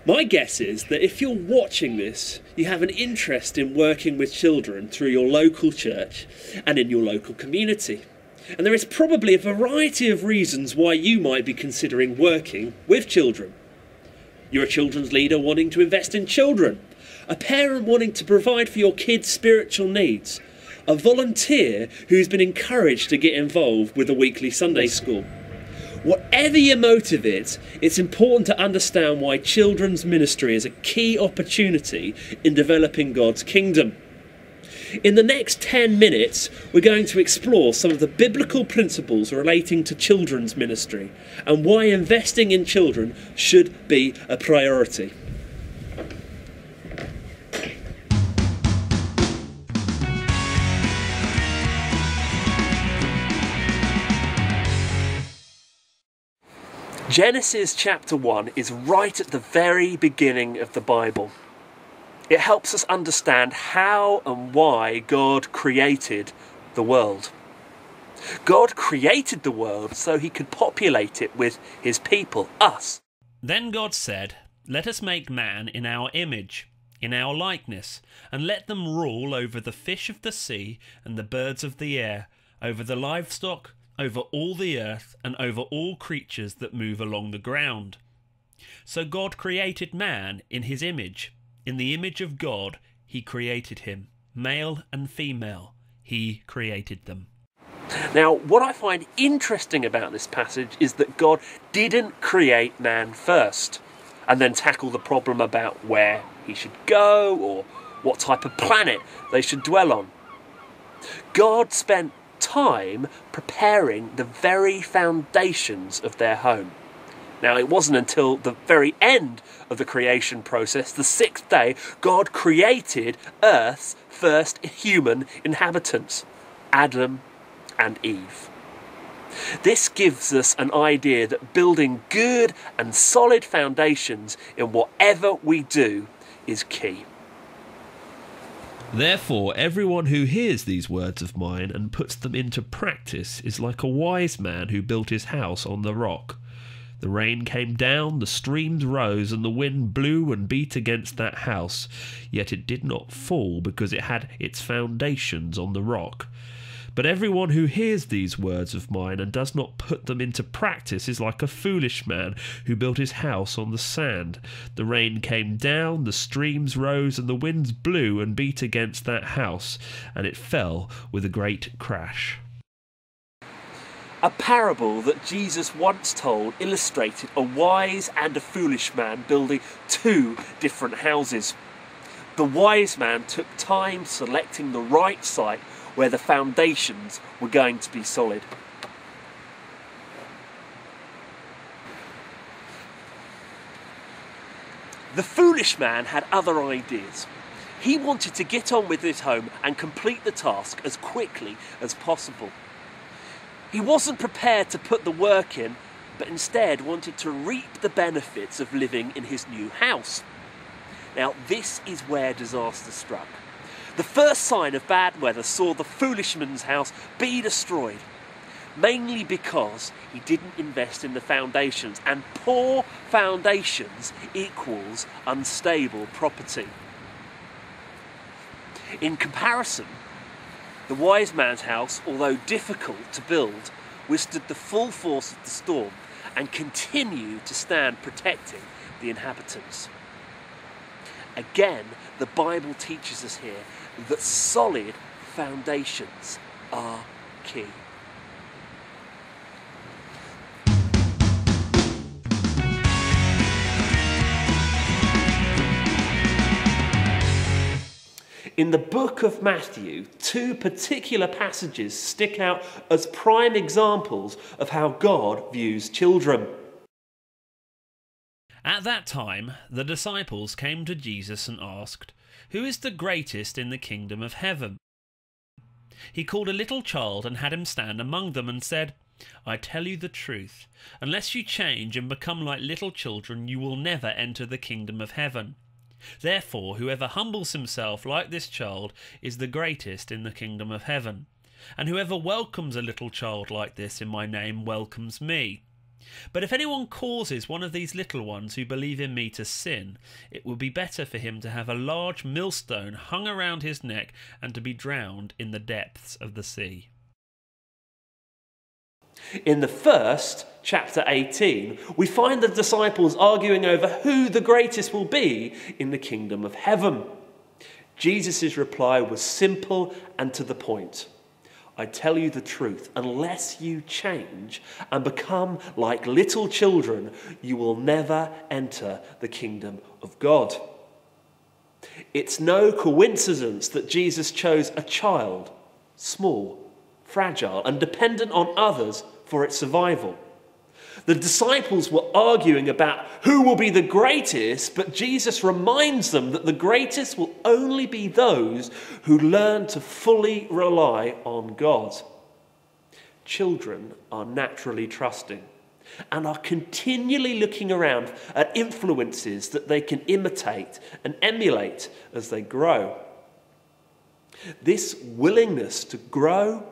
My guess is that if you're watching this, you have an interest in working with children through your local church and in your local community. And there is probably a variety of reasons why you might be considering working with children. You're a children's leader wanting to invest in children, a parent wanting to provide for your kids' spiritual needs, a volunteer who's been encouraged to get involved with a weekly Sunday school. Whatever your motive is, it's important to understand why children's ministry is a key opportunity in developing God's kingdom. In the next 10 minutes, we're going to explore some of the biblical principles relating to children's ministry and why investing in children should be a priority. Genesis chapter 1 is right at the very beginning of the Bible. It helps us understand how and why God created the world. God created the world so he could populate it with his people, us. Then God said, "Let us make man in our image, in our likeness, and let them rule over the fish of the sea and the birds of the air, over the livestock, over all the earth, and over all creatures that move along the ground." So God created man in his image. In the image of God, he created him. Male and female, he created them. Now, what I find interesting about this passage is that God didn't create man first and then tackle the problem about where he should go or what type of planet they should dwell on. God spent time preparing the very foundations of their home. Now, it wasn't until the very end of the creation process, the sixth day, God created Earth's first human inhabitants, Adam and Eve. This gives us an idea that building good and solid foundations in whatever we do is key. Therefore, everyone who hears these words of mine and puts them into practice is like a wise man who built his house on the rock. The rain came down, the streams rose, and the wind blew and beat against that house, yet it did not fall, because it had its foundations on the rock. But everyone who hears these words of mine and does not put them into practice is like a foolish man who built his house on the sand. The rain came down, the streams rose, and the winds blew and beat against that house, and it fell with a great crash. A parable that Jesus once told illustrated a wise and a foolish man building two different houses. The wise man took time selecting the right site where the foundations were going to be solid. The foolish man had other ideas. He wanted to get on with his home and complete the task as quickly as possible. He wasn't prepared to put the work in, but instead wanted to reap the benefits of living in his new house. Now, this is where disaster struck. The first sign of bad weather saw the foolish man's house be destroyed, mainly because he didn't invest in the foundations, and poor foundations equals unstable property. In comparison, the wise man's house, although difficult to build, withstood the full force of the storm and continued to stand protecting the inhabitants. Again, the Bible teaches us here that solid foundations are key. In the book of Matthew, two particular passages stick out as prime examples of how God views children. At that time, the disciples came to Jesus and asked, "Who is the greatest in the kingdom of heaven?" He called a little child and had him stand among them and said, "I tell you the truth, unless you change and become like little children, you will never enter the kingdom of heaven. Therefore, whoever humbles himself like this child is the greatest in the kingdom of heaven. And whoever welcomes a little child like this in my name welcomes me. But if anyone causes one of these little ones who believe in me to sin, it would be better for him to have a large millstone hung around his neck and to be drowned in the depths of the sea." In the first, chapter 18, we find the disciples arguing over who the greatest will be in the kingdom of heaven. Jesus' reply was simple and to the point. "I tell you the truth, unless you change and become like little children, you will never enter the kingdom of God." It's no coincidence that Jesus chose a child, small, fragile, and dependent on others for its survival. The disciples were arguing about who will be the greatest, but Jesus reminds them that the greatest will only be those who learn to fully rely on God. Children are naturally trusting and are continually looking around at influences that they can imitate and emulate as they grow. This willingness to grow,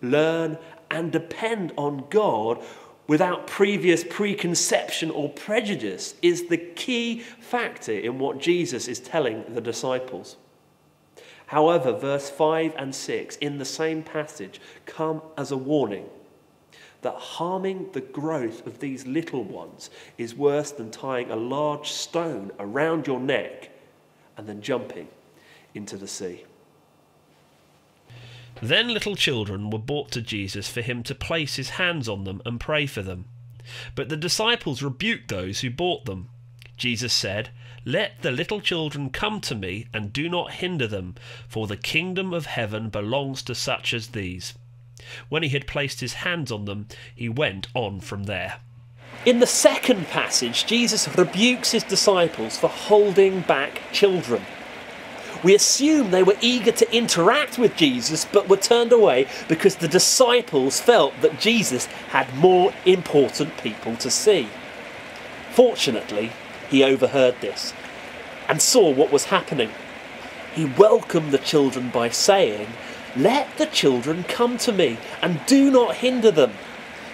learn, and depend on God without previous preconception or prejudice is the key factor in what Jesus is telling the disciples. However, verse 5 and 6 in the same passage come as a warning that harming the growth of these little ones is worse than tying a large stone around your neck and then jumping into the sea. Then little children were brought to Jesus for him to place his hands on them and pray for them. But the disciples rebuked those who brought them. Jesus said, "Let the little children come to me, and do not hinder them, for the kingdom of heaven belongs to such as these." When he had placed his hands on them, he went on from there. In the second passage, Jesus rebukes his disciples for holding back children. We assume they were eager to interact with Jesus but were turned away because the disciples felt that Jesus had more important people to see. Fortunately, he overheard this and saw what was happening. He welcomed the children by saying, "Let the children come to me and do not hinder them,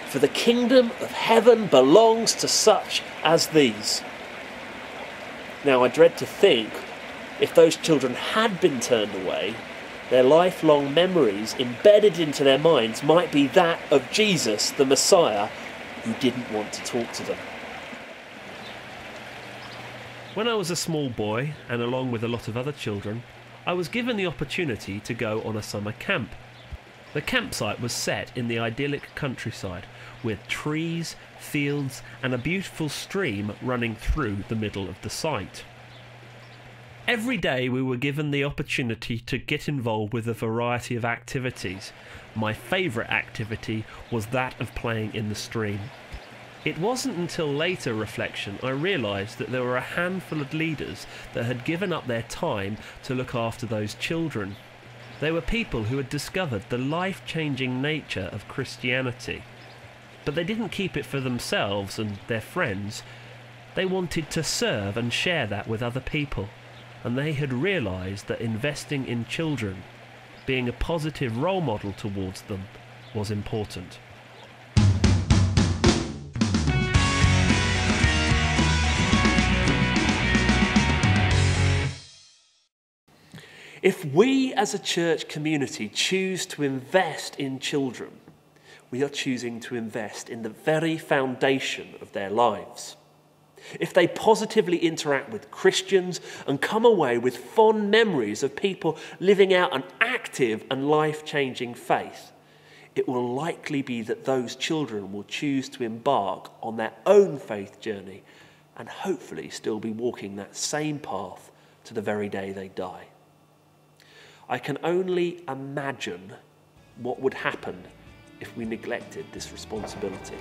for the kingdom of heaven belongs to such as these." Now, I dread to think, if those children had been turned away, their lifelong memories embedded into their minds might be that of Jesus, the Messiah, who didn't want to talk to them. When I was a small boy, and along with a lot of other children, I was given the opportunity to go on a summer camp. The campsite was set in the idyllic countryside, with trees, fields, and a beautiful stream running through the middle of the site. Every day we were given the opportunity to get involved with a variety of activities. My favourite activity was that of playing in the stream. It wasn't until later reflection I realised that there were a handful of leaders that had given up their time to look after those children. They were people who had discovered the life-changing nature of Christianity. But they didn't keep it for themselves and their friends. They wanted to serve and share that with other people. And they had realised that investing in children, being a positive role model towards them, was important. If we as a church community choose to invest in children, we are choosing to invest in the very foundation of their lives. If they positively interact with Christians and come away with fond memories of people living out an active and life-changing faith, it will likely be that those children will choose to embark on their own faith journey and hopefully still be walking that same path to the very day they die. I can only imagine what would happen if we neglected this responsibility.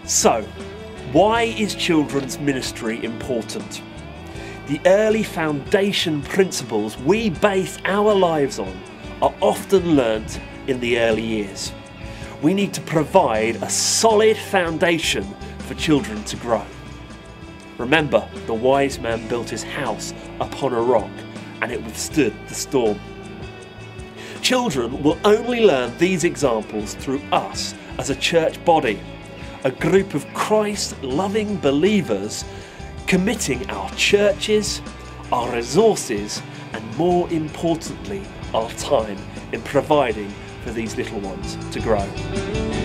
So, why is children's ministry important? The early foundation principles we base our lives on are often learnt in the early years. We need to provide a solid foundation for children to grow. Remember, the wise man built his house upon a rock, and it withstood the storm. Children will only learn these examples through us as a church body, a group of Christ-loving believers committing our churches, our resources, and more importantly, our time in providing for these little ones to grow.